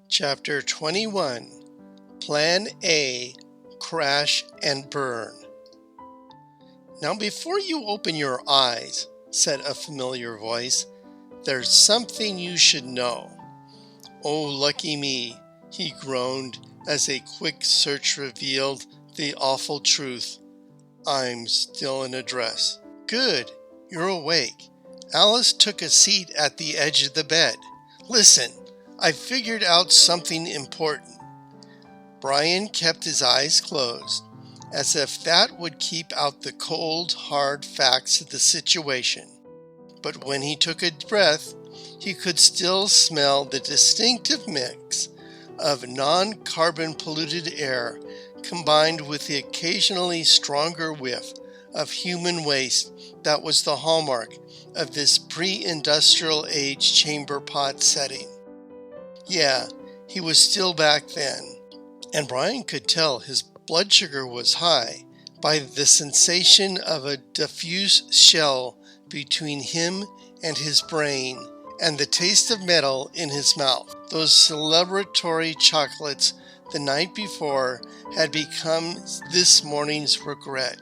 Chapter 21, Plan A, Crash and Burn. "Now before you open your eyes," said a familiar voice, "there's something you should know." "Oh, lucky me," he groaned as a quick search revealed the awful truth. "I'm still in a dress." "Good, you're awake." Alice took a seat at the edge of the bed. "Listen, I've figured out something important." Brian kept his eyes closed, as if that would keep out the cold, hard facts of the situation. But when he took a breath, he could still smell the distinctive mix of non-carbon polluted air combined with the occasionally stronger whiff of human waste that was the hallmark of this pre-industrial age chamber pot setting. Yeah, he was still back then, and Brian could tell his blood sugar was high by the sensation of a diffuse shell between him and his brain and the taste of metal in his mouth. Those celebratory chocolates the night before had become this morning's regret.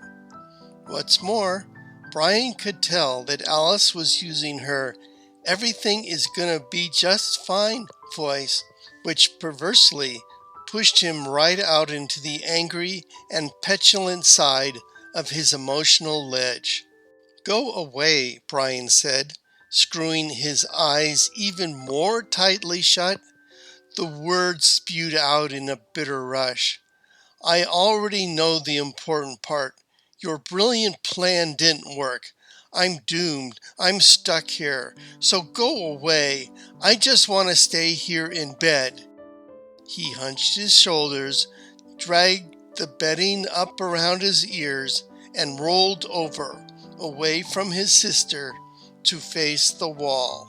What's more, Brian could tell that Alice was using her "everything is gonna be just fine" voice, which perversely pushed him right out into the angry and petulant side of his emotional ledge. "Go away," Brian said, screwing his eyes even more tightly shut. The words spewed out in a bitter rush. "I already know the important part. Your brilliant plan didn't work. I'm doomed. I'm stuck here. So go away. I just want to stay here in bed." He hunched his shoulders, dragged the bedding up around his ears, and rolled over, away from his sister, to face the wall.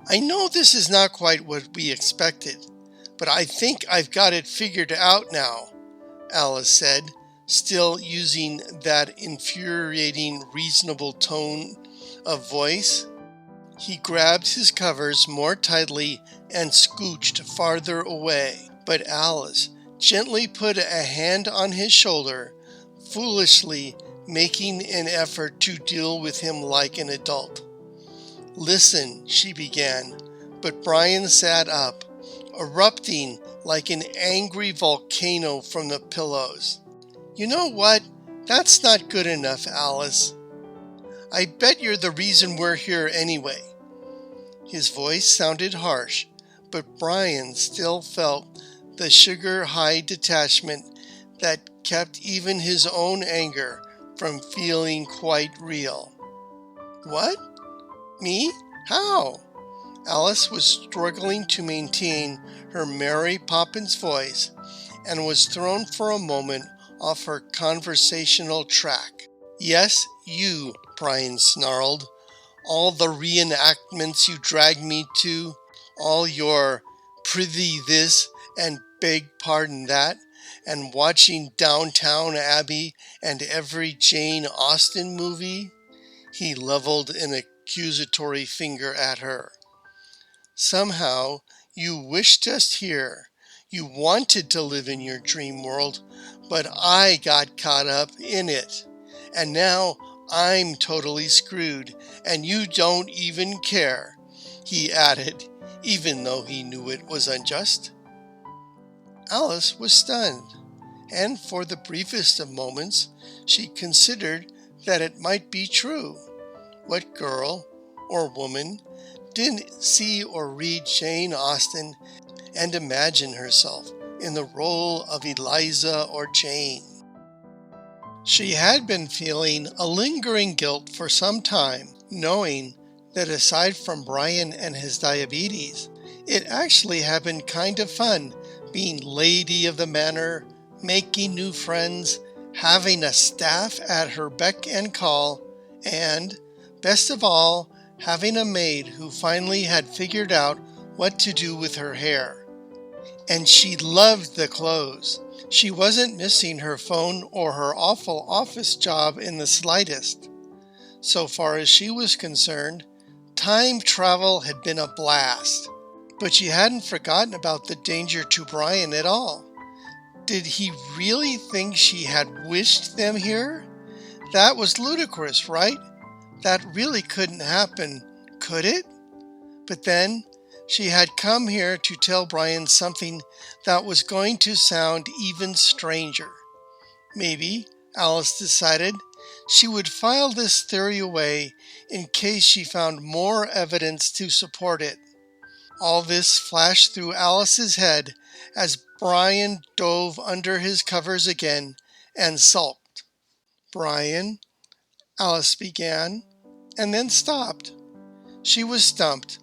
"I know this is not quite what we expected, but I think I've got it figured out now," Alice said, still using that infuriating, reasonable tone of voice. He grabbed his covers more tightly and scooched farther away, but Alice gently put a hand on his shoulder, foolishly making an effort to deal with him like an adult. "Listen," she began, but Brian sat up, erupting like an angry volcano from the pillows. "You know what? That's not good enough, Alice. I bet you're the reason we're here anyway." His voice sounded harsh, but Brian still felt the sugar-high detachment that kept even his own anger from feeling quite real. "What? Me? How?" Alice was struggling to maintain her Mary Poppins voice and was thrown for a moment off her conversational track. "Yes, you," Brian snarled. "All the reenactments you dragged me to, all your prithee this and beg pardon that, and watching Downtown Abbey and every Jane Austen movie." He leveled an accusatory finger at her. "Somehow, you wished us here. You wanted to live in your dream world, but I got caught up in it. And now I'm totally screwed, and you don't even care," he added, even though he knew it was unjust. Alice was stunned, and for the briefest of moments, she considered that it might be true. What girl or woman didn't see or read Jane Austen and imagine herself in the role of Eliza or Jane? She had been feeling a lingering guilt for some time, knowing that aside from Brian and his diabetes, it actually had been kind of fun being lady of the manor, making new friends, having a staff at her beck and call, and, best of all, having a maid who finally had figured out what to do with her hair. And she loved the clothes. She wasn't missing her phone or her awful office job in the slightest. So far as she was concerned, time travel had been a blast. But she hadn't forgotten about the danger to Brian at all. Did he really think she had wished them here? That was ludicrous, right? That really couldn't happen, could it? But then, she had come here to tell Brian something that was going to sound even stranger. Maybe, Alice decided, she would file this theory away in case she found more evidence to support it. All this flashed through Alice's head as Brian dove under his covers again and sulked. "Brian," Alice began, and then stopped. She was stumped.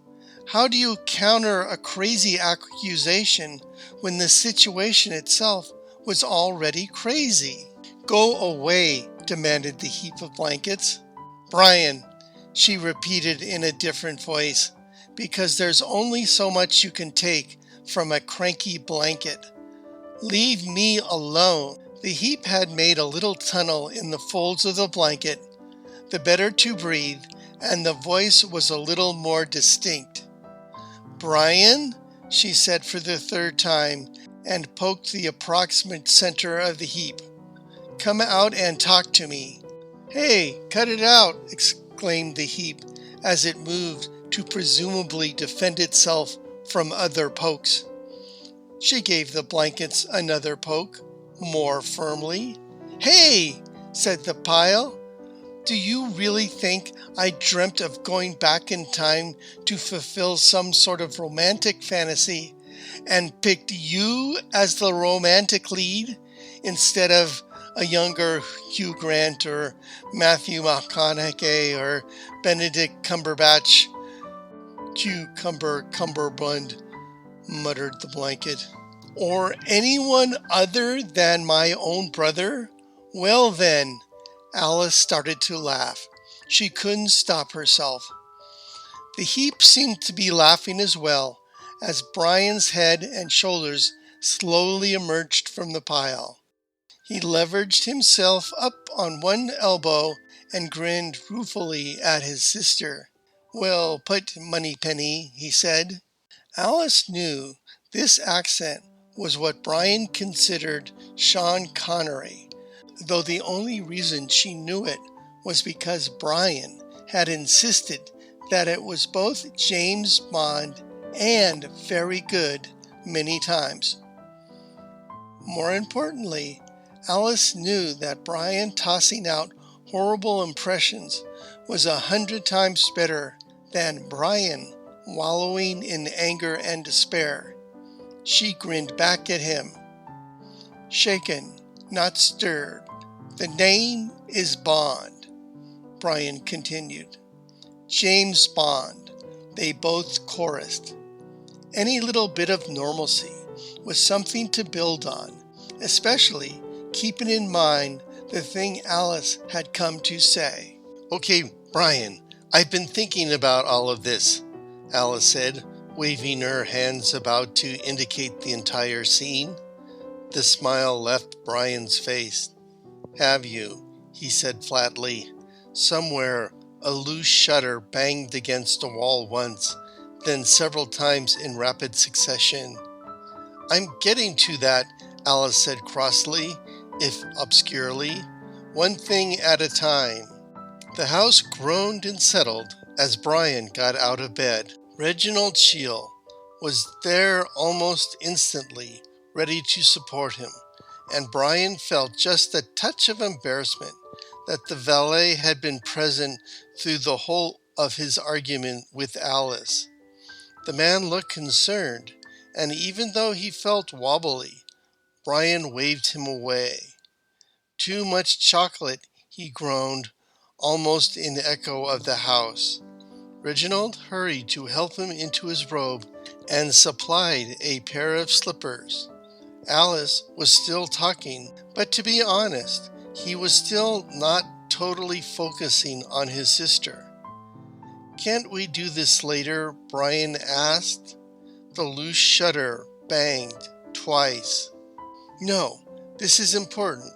How do you counter a crazy accusation when the situation itself was already crazy? "Go away," demanded the heap of blankets. "Brian," she repeated in a different voice, "because there's only so much you can take from a cranky blanket. Leave me alone." The heap had made a little tunnel in the folds of the blanket, the better to breathe, and the voice was a little more distinct. "Brian," she said for the third time, and poked the approximate center of the heap. "Come out and talk to me." "Hey, cut it out!" exclaimed the heap as it moved to presumably defend itself from other pokes. She gave the blankets another poke, more firmly. "Hey!" said the pile. "Do you really think I dreamt of going back in time to fulfill some sort of romantic fantasy and picked you as the romantic lead instead of a younger Hugh Grant or Matthew McConaughey or Benedict Cumberbatch?" "Cumberbund," muttered the blanket. "Or anyone other than my own brother? Well then," Alice started to laugh. She couldn't stop herself. The heap seemed to be laughing as well, as Brian's head and shoulders slowly emerged from the pile. He leveraged himself up on one elbow and grinned ruefully at his sister. "Well put, Moneypenny," he said. Alice knew this accent was what Brian considered Sean Connery, though the only reason she knew it was because Brian had insisted that it was both James Bond and very good many times. More importantly, Alice knew that Brian tossing out horrible impressions was 100 times better than Brian wallowing in anger and despair. She grinned back at him. "Shaken, not stirred. The name is Bond," Brian continued. "James Bond," they both chorused. Any little bit of normalcy was something to build on, especially keeping in mind the thing Alice had come to say. "Okay, Brian, I've been thinking about all of this," Alice said, waving her hands about to indicate the entire scene. The smile left Brian's face. "Have you?" he said flatly. "Somewhere a loose shutter banged against a wall once, then several times in rapid succession." "I'm getting to that," Alice said crossly, if obscurely. "One thing at a time." The house groaned and settled as Brian got out of bed. Reginald Shield was there almost instantly, ready to support him, and Brian felt just a touch of embarrassment that the valet had been present through the whole of his argument with Alice. The man looked concerned, and even though he felt wobbly, Brian waved him away. "Too much chocolate," he groaned, almost in echo of the house. Reginald hurried to help him into his robe and supplied a pair of slippers. Alice was still talking, but to be honest, he was still not totally focusing on his sister. "Can't we do this later?" Brian asked. The loose shutter banged twice. "No, this is important.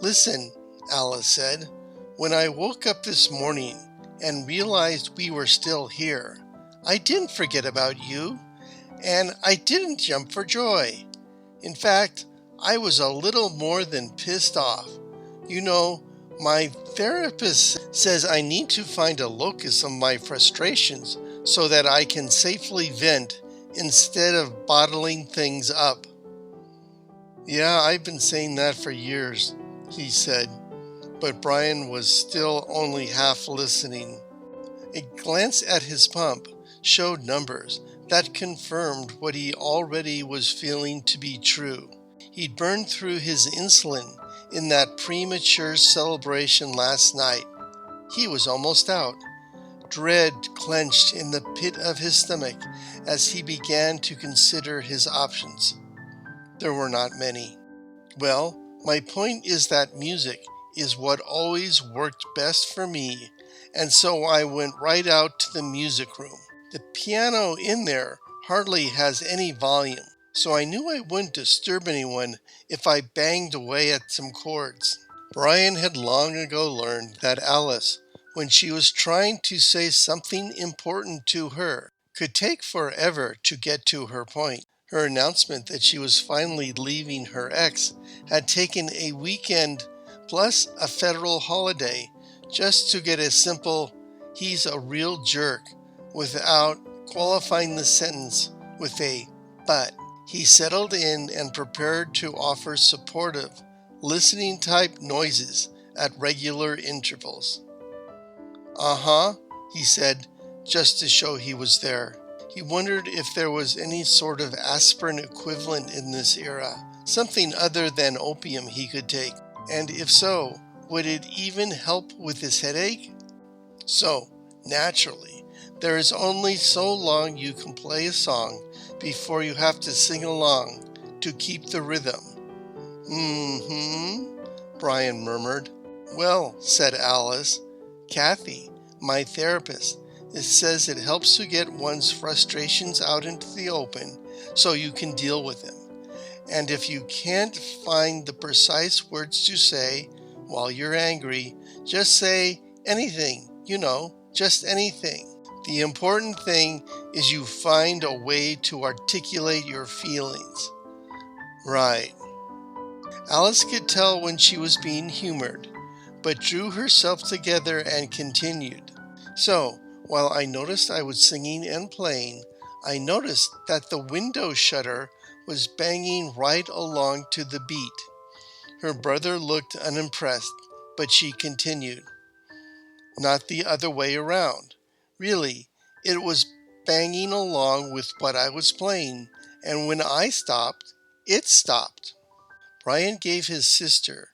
Listen," Alice said. "When I woke up this morning and realized we were still here, I didn't forget about you. and I didn't jump for joy. In fact, I was a little more than pissed off. You know, my therapist says I need to find a locus of my frustrations so that I can safely vent instead of bottling things up. Yeah, I've been saying that for years, he said, but Brian was still only half listening. A glance at his pump showed numbers that confirmed what he already was feeling to be true. He'd burned through his insulin in that premature celebration last night. He was almost out. Dread clenched in the pit of his stomach as he began to consider his options. There were not many. Well, my point is that music is what always worked best for me, and so I went right out to the music room. The piano in there hardly has any volume, so I knew I wouldn't disturb anyone if I banged away at some chords. Brian had long ago learned that Alice, when she was trying to say something important to her, could take forever to get to her point. Her announcement that she was finally leaving her ex had taken a weekend plus a federal holiday just to get a simple, "he's a real jerk," without qualifying the sentence with a "but." He settled in and prepared to offer supportive, listening type noises at regular intervals. "Uh-huh," he said, just to show he was there. He wondered if there was any sort of aspirin equivalent in this era, something other than opium he could take, and if so, would it even help with his headache? So, naturally, there is only so long you can play a song before you have to sing along to keep the rhythm. Brian murmured. "Well," said Alice, "Kathy, my therapist, it says it helps to get one's frustrations out into the open so you can deal with them. And if you can't find the precise words to say while you're angry, just say anything, just anything. The important thing is you find a way to articulate your feelings." Right. Alice could tell when she was being humored, but drew herself together and continued. "So, while I noticed I was singing and playing, I noticed that the window shutter was banging right along to the beat." Her brother looked unimpressed, but she continued. "Not the other way around. Really, it was banging along with what I was playing, and when I stopped, it stopped." Brian gave his sister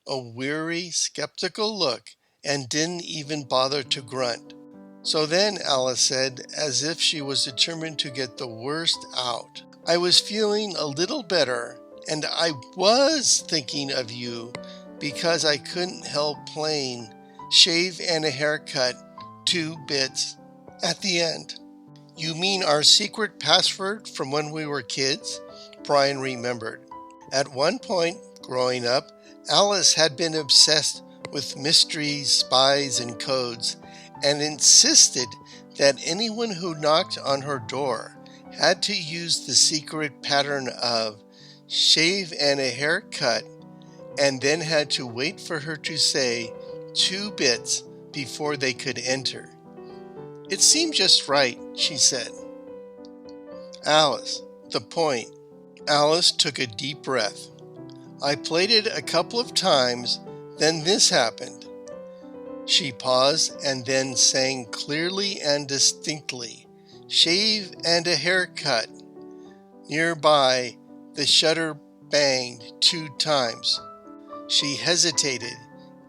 a weary, skeptical look and didn't even bother to grunt. "So then," Alice said, as if she was determined to get the worst out, "I was feeling a little better, and I was thinking of you because I couldn't help playing 'Shave and a Haircut' 2 bits at the end." "You mean our secret password from when we were kids?" Brian remembered. At one point, growing up, Alice had been obsessed with mysteries, spies, and codes, and insisted that anyone who knocked on her door had to use the secret pattern of "shave and a haircut," and then had to wait for her to say 2 bits before they could enter. "It seemed just right," she said. "Alice, the point." Alice took a deep breath. "I played it a couple of times, then this happened." She paused and then sang clearly and distinctly, "Shave and a haircut." Nearby, the shutter banged 2 times. She hesitated,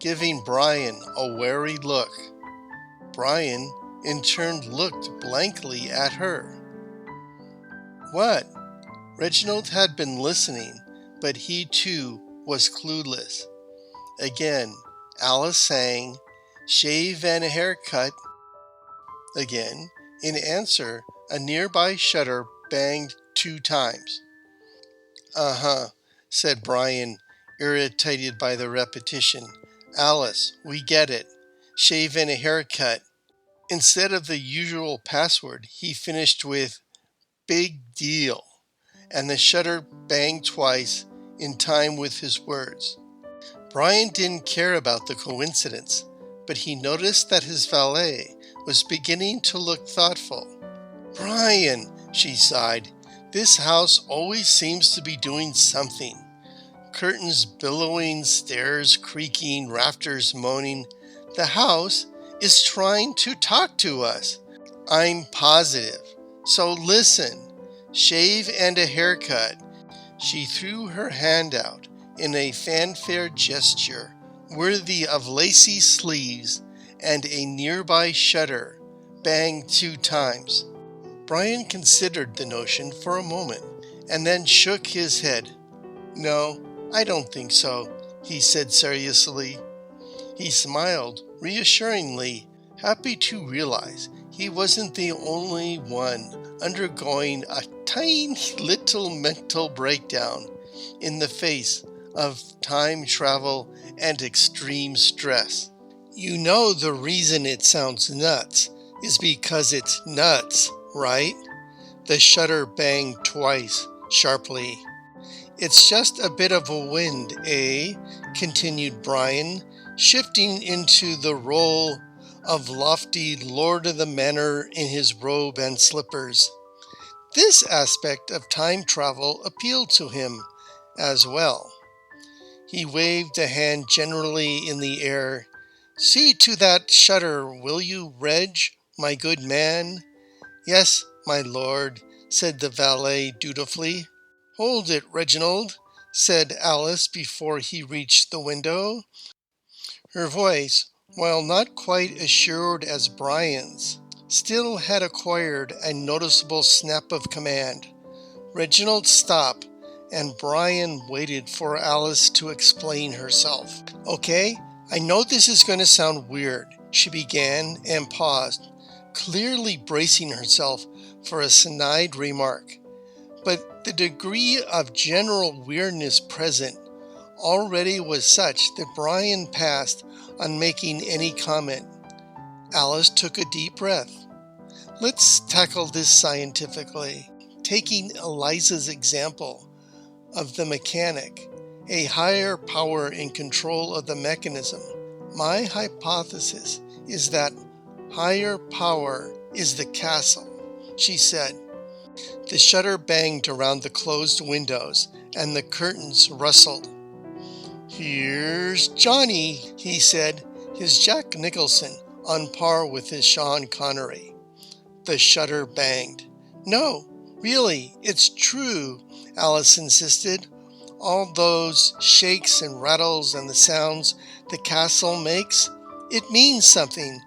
giving Brian a wary look. Brian, in turn, looked blankly at her. "What?" Reginald had been listening, but he too was clueless. Again, Alice sang, "Shave and a haircut." Again, in answer, a nearby shutter banged 2 times. "Uh-huh," said Brian, irritated by the repetition. "Alice, we get it. Shave and a haircut." Instead of the usual password, he finished with big deal. And the shutter banged twice in time with his words. Brian didn't care about the coincidence, but he noticed that his valet was beginning to look thoughtful. "Brian," she sighed, "this house always seems to be doing something. Curtains billowing, stairs creaking, rafters moaning. The house is trying to talk to us. I'm positive. So listen, shave and a haircut." She threw her hand out in a fanfare gesture worthy of lacy sleeves, and a nearby shutter banged 2 times. Brian considered the notion for a moment and then shook his head. "No, I don't think so," he said seriously. He smiled reassuringly, happy to realize he wasn't the only one undergoing a tiny little mental breakdown in the face of time travel and extreme stress. "You know the reason it sounds nuts is because it's nuts, right?" The shutter banged twice, sharply. "It's just a bit of a wind, eh?" continued Brian, shifting into the role of lofty lord of the manor in his robe and slippers. This aspect of time travel appealed to him as well. He waved a hand generally in the air. "See to that shutter, will you, Reg, my good man?" "Yes, my lord," said the valet dutifully. "Hold it, Reginald," said Alice before he reached the window. Her voice, while not quite as assured as Brian's, still had acquired a noticeable snap of command. Reginald stopped, and Brian waited for Alice to explain herself. "Okay, I know this is going to sound weird," she began and paused, clearly bracing herself for a snide remark. But the degree of general weirdness present already was such that Brian passed on making any comment. Alice took a deep breath. "Let's tackle this scientifically, taking Eliza's example of the mechanic, a higher power in control of the mechanism. My hypothesis is that higher power is the castle," she said. The shutter banged around the closed windows, and the curtains rustled. "Here's Johnny," he said, his Jack Nicholson on par with his Sean Connery. The shutter banged. "No, really, it's true," Alice insisted. "All those shakes and rattles and the sounds the castle makes, it means something.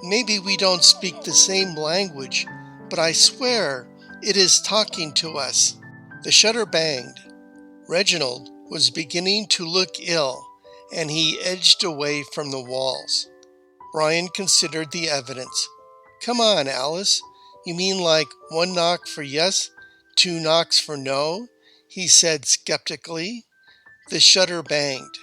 Maybe we don't speak the same language, but I swear it is talking to us." The shutter banged. Reginald was beginning to look ill, and he edged away from the walls. Brian considered the evidence. "Come on, Alice. You mean like 1 knock for yes, 2 knocks for no?" he said skeptically. The shutter banged.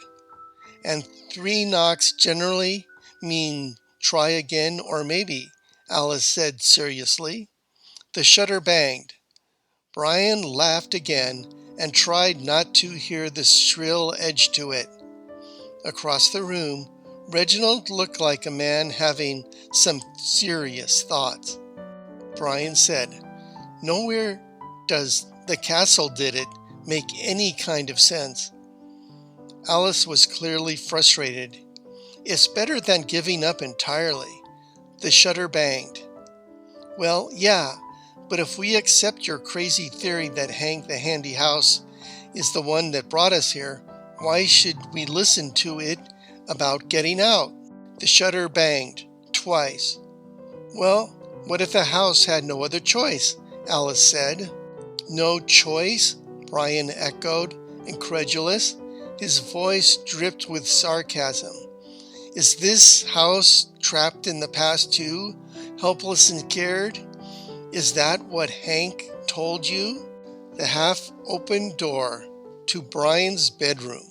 "And 3 knocks generally mean try again or maybe," Alice said seriously. The shutter banged. Brian laughed again and tried not to hear the shrill edge to it. Across the room, Reginald looked like a man having some serious thoughts. Brian said, "Nowhere does 'the castle did it' make any kind of sense." Alice was clearly frustrated. "It's better than giving up entirely." The shutter banged. "Well, yeah, but if we accept your crazy theory that Hank the Handy House is the one that brought us here, why should we listen to it about getting out?" The shutter banged twice. "Well, what if the house had no other choice?" Alice said. "No choice?" Brian echoed, incredulous. His voice dripped with sarcasm. "Is this house trapped in the past too, helpless and scared? Is that what Hank told you?" The half-open door to Brian's bedroom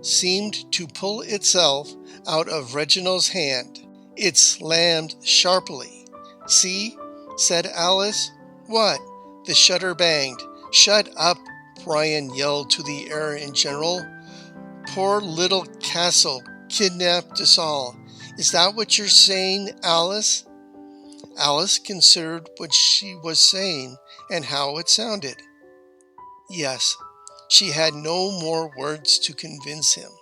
seemed to pull itself out of Reginald's hand. It slammed sharply. "See?" said Alice. "What?" The shutter banged. "Shut up," Brian yelled to the air in general. "Poor little castle kidnapped us all. Is that what you're saying, Alice?" Alice considered what she was saying and how it sounded. Yes, she had no more words to convince him.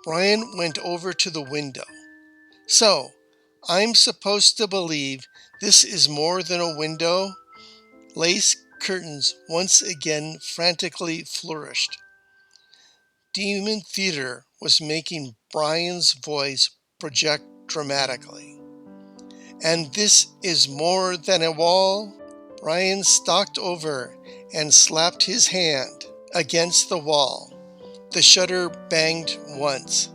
Brian went over to the window. "So, I'm supposed to believe this is more than a window?" Lace curtains once again frantically flourished. Demon Theater was making Brian's voice project dramatically. "And this is more than a wall?" Brian stalked over and slapped his hand against the wall. The shutter banged once.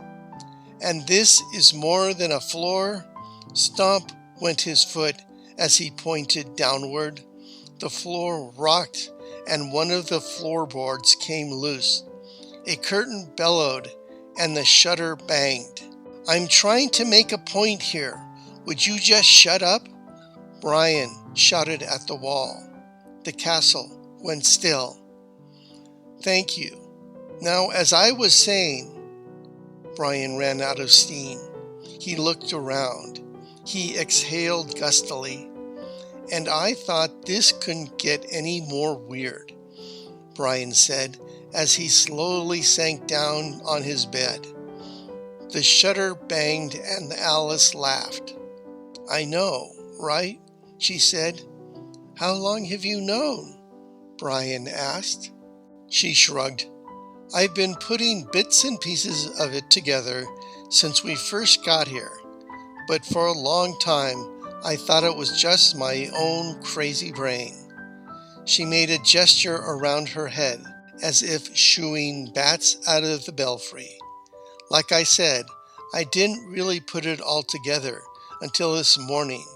"And this is more than a floor?" Stomp went his foot as he pointed downward. The floor rocked and one of the floorboards came loose. A curtain bellowed and the shutter banged. "I'm trying to make a point here. Would you just shut up?" Brian shouted at the wall. The castle went still. "Thank you. Now, as I was saying," Brian ran out of steam. He looked around. He exhaled gustily. "And I thought this couldn't get any more weird," Brian said as he slowly sank down on his bed. The shutter banged and Alice laughed. "I know, right?" she said. "How long have you known?" Brian asked. She shrugged. "I've been putting bits and pieces of it together since we first got here, but for a long time I thought it was just my own crazy brain." She made a gesture around her head, as if shooing bats out of the belfry. "Like I said, I didn't really put it all together until this morning.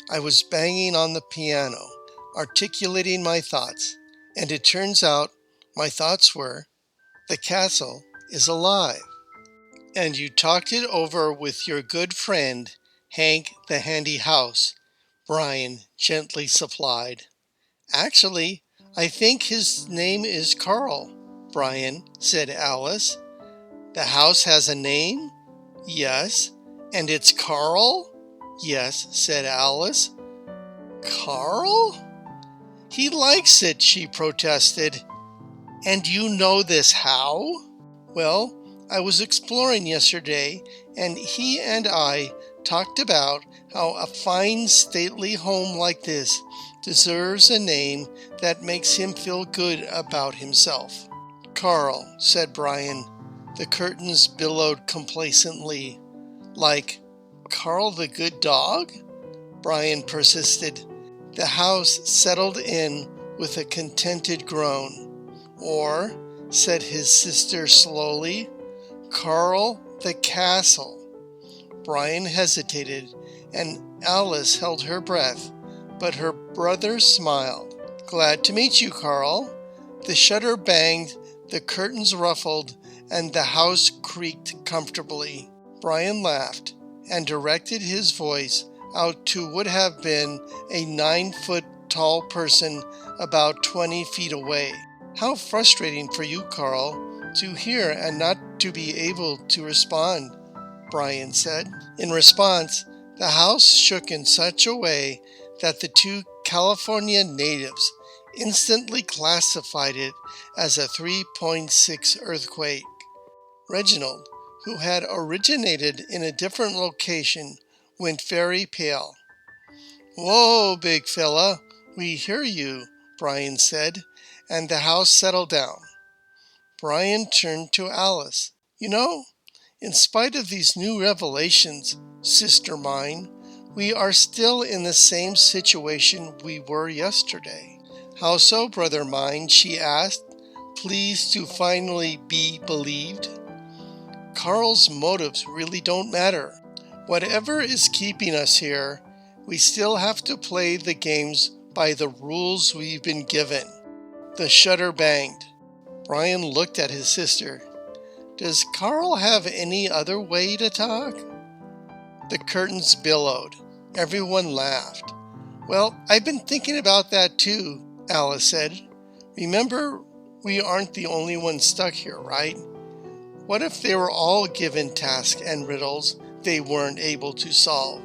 I was banging on the piano, articulating my thoughts, and it turns out my thoughts were, the castle is alive." "And you talked it over with your good friend, Hank the Handy House," Brian gently supplied. "Actually, I think his name is Carl," Brian, said Alice. "The house has a name?" "Yes." "And it's Carl?" "Yes," said Alice. "Carl?" "He likes it," she protested. "And you know this how?" "Well, I was exploring yesterday, and he and I talked about how a fine stately home like this deserves a name that makes him feel good about himself." "Carl," said Brian. The curtains billowed complacently. "Like Carl the good dog?" Brian persisted. The house settled in with a contented groan. "Or," said his sister slowly, "Carl the castle." Brian hesitated, and Alice held her breath, but her brother smiled. "Glad to meet you, Carl." The shutter banged, the curtains ruffled, and the house creaked comfortably. Brian laughed and directed his voice out to what would have been a 9-foot-tall person about 20 feet away. "How frustrating for you, Carl, to hear and not to be able to respond," Brian said. In response, the house shook in such a way that the two California natives instantly classified it as a 3.6 earthquake. Reginald, who had originated in a different location, went very pale. "Whoa, big fella, we hear you," Brian said, and the house settled down. Brian turned to Alice. "You know, in spite of these new revelations, sister mine, we are still in the same situation we were yesterday." "How so, brother mine?" she asked, pleased to finally be believed. "Carl's motives really don't matter. Whatever is keeping us here, we still have to play the games by the rules we've been given." The shutter banged. Brian looked at his sister. "Does Carl have any other way to talk?" The curtains billowed. Everyone laughed. "Well, I've been thinking about that too," Alice said. Remember, we aren't the only ones stuck here, right? What if they were all given tasks and riddles they weren't able to solve?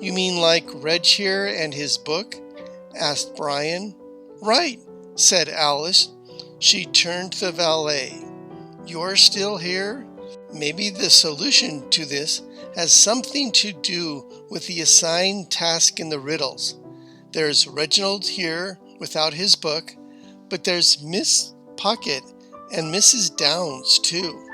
You mean like Reg here and his book? Asked Brian. Right, said Alice. She turned to the valet. You're still here? Maybe the solution to this has something to do with the assigned task in the riddles. There's Reginald here without his book, but there's Miss Pocket and Mrs. Downs too.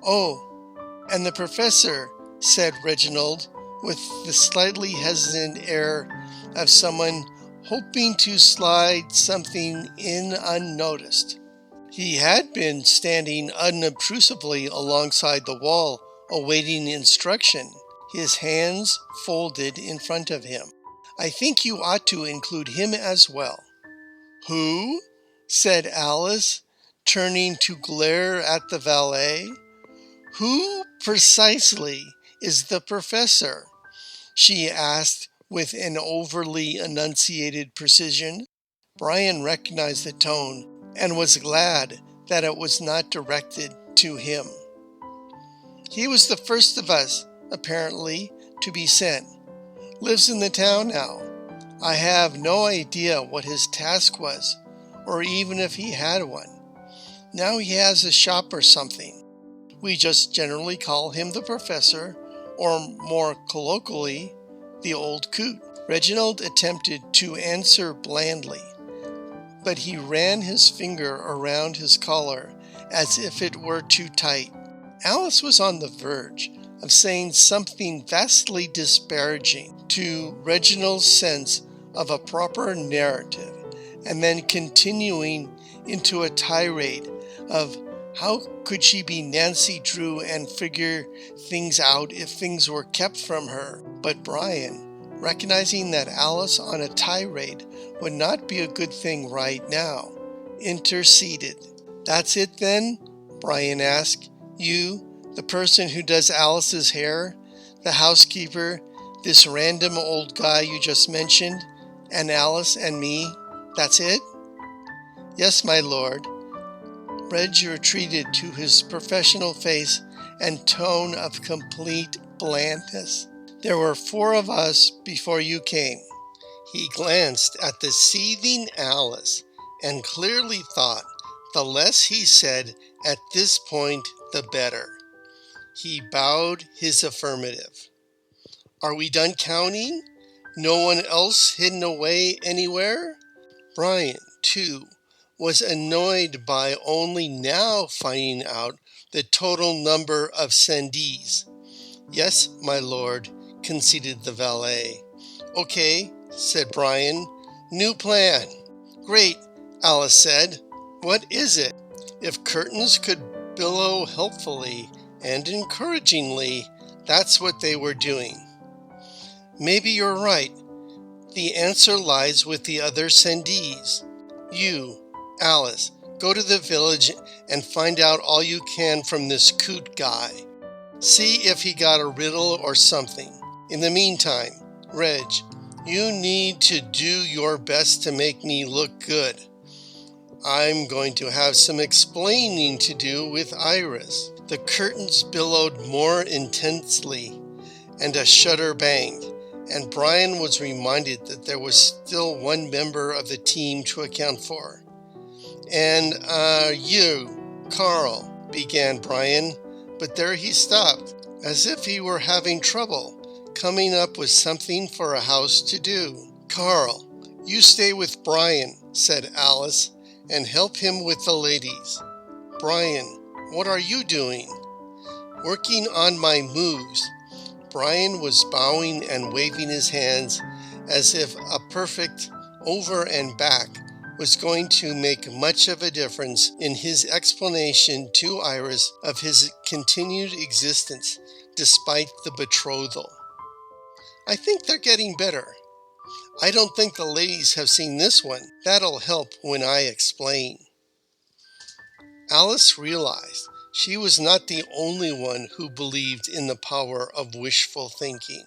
Oh, and the professor, said Reginald, with the slightly hesitant air of someone hoping to slide something in unnoticed. He had been standing unobtrusively alongside the wall, awaiting instruction, his hands folded in front of him. I think you ought to include him as well. Who? Said Alice, turning to glare at the valet. Who precisely is the professor? She asked with an overly enunciated precision. Brian recognized the tone and was glad that it was not directed to him. He was the first of us, apparently, to be sent. Lives in the town now. I have no idea what his task was, or even if he had one. Now he has a shop or something. We just generally call him the professor, or more colloquially, the old coot. Reginald attempted to answer blandly, but he ran his finger around his collar as if it were too tight. Alice was on the verge of saying something vastly disparaging to Reginald's sense of a proper narrative, and then continuing into a tirade of how could she be Nancy Drew and figure things out if things were kept from her? But Brian, recognizing that Alice on a tirade would not be a good thing right now, interceded. That's it then? Brian asked. You, the person who does Alice's hair, the housekeeper, this random old guy you just mentioned, and Alice and me, that's it? Yes, my lord. Reg retreated to his professional face and tone of complete blandness. There were 4 of us before you came. He glanced at the seething Alice and clearly thought the less he said at this point, the better. He bowed his affirmative. Are we done counting? No one else hidden away anywhere? Brian, too, was annoyed by only now finding out the total number of sendees. Yes, my lord, conceded the valet. Okay, said Brian. New plan. Great, Alice said. What is it? If curtains could billow helpfully and encouragingly, that's what they were doing. Maybe you're right. The answer lies with the other sendees. You, Alice, go to the village and find out all you can from this coot guy. See if he got a riddle or something. In the meantime, Reg, you need to do your best to make me look good. I'm going to have some explaining to do with Iris. The curtains billowed more intensely, and a shutter banged, and Brian was reminded that there was still one member of the team to account for. And, you, Carl, began Brian, but there he stopped, as if he were having trouble coming up with something for a house to do. Carl, you stay with Brian, said Alice, and help him with the ladies. Brian, what are you doing? Working on my moves. Brian was bowing and waving his hands as if a perfect over and back was going to make much of a difference in his explanation to Iris of his continued existence despite the betrothal. I think they're getting better. I don't think the ladies have seen this one. That'll help when I explain. Alice realized she was not the only one who believed in the power of wishful thinking.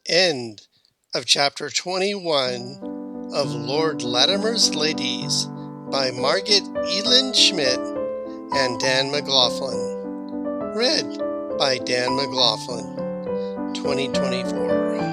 End of chapter 21. of Lord Latimer's Ladies by Margaret Elin Schmidt and Dan McLaughlin. Read by Dan McLaughlin, 2024.